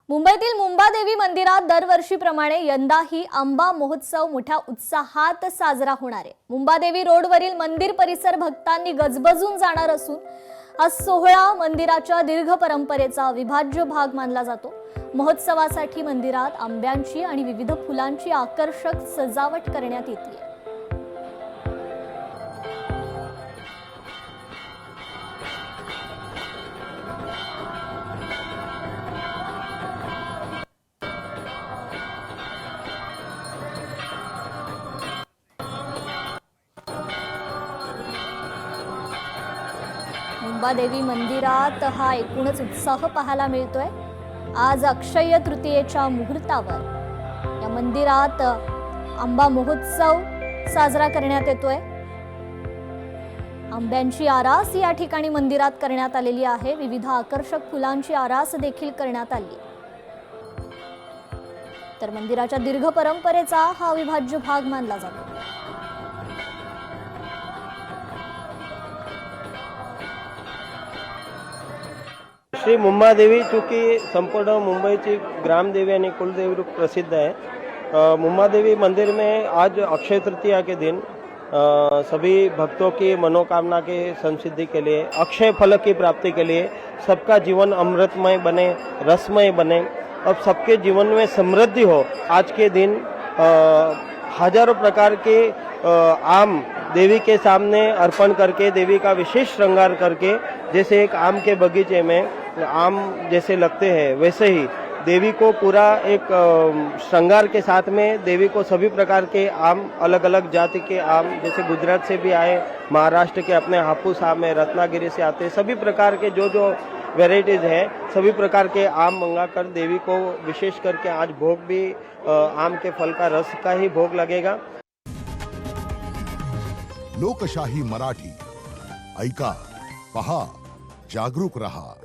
मुंबईतील मुंबादेवी मंदिरात दरवर्षीप्रमाणे यंदाही आंबा महोत्सव मोठ्या उत्साहात साजरा होणार आहे। मुंबादेवी रोडवरील मंदिर परिसर भक्तांनी गजबजून जाणार असून हा सोहळा मंदिराच्या दीर्घ परंपरेचा अविभाज्य भाग मानला जातो। महोत्सवासाठी मंदिरात आंब्यांची आणि विविध फुलांची आकर्षक सजावट करण्यात येते। मुंबादेवी मंदिरात हा एकूणच उत्साह पाहायला मिळतोय। आज अक्षय तृतीयेच्या मुहूर्तावर या मंदिरात आंबा महोत्सव साजरा करण्यात येतोय। आंब्यांची आरास या ठिकाणी मंदिरात करण्यात आलेली आहे। विविध आकर्षक फुलांची आरास देखील करण्यात आली। तर मंदिराच्या दीर्घ परंपरेचा हा अविभाज्य भाग मानला जातो। श्री मुंबादेवी चूँकि संपूर्ण मुंबई की ग्रामदेवी यानी कुलदेवी रूप प्रसिद्ध है। मुंबादेवी मंदिर में आज अक्षय तृतीया के दिन सभी भक्तों की मनोकामना के संसिद्धि के लिए, अक्षय फल की प्राप्ति के लिए, सबका जीवन अमृतमय बने, रसमय बने और सबके जीवन में समृद्धि हो, आज के दिन हजारों प्रकार के आम देवी के सामने अर्पण करके, देवी का विशेष श्रृंगार करके, जैसे एक आम के बगीचे में आम जैसे लगते हैं वैसे ही देवी को पूरा एक श्रृंगार के साथ में देवी को सभी प्रकार के आम, अलग अलग जाति के आम, जैसे गुजरात से भी आए, महाराष्ट्र के अपने हापुस आम है, रत्नागिरी से आते, सभी प्रकार के जो वेराइटीज है, सभी प्रकार के आम मंगाकर देवी को विशेष करके आज भोग भी आम के फल का रस का ही भोग लगेगा। लोकशाही मराठी ऐका, पहा, जागरूक रहा।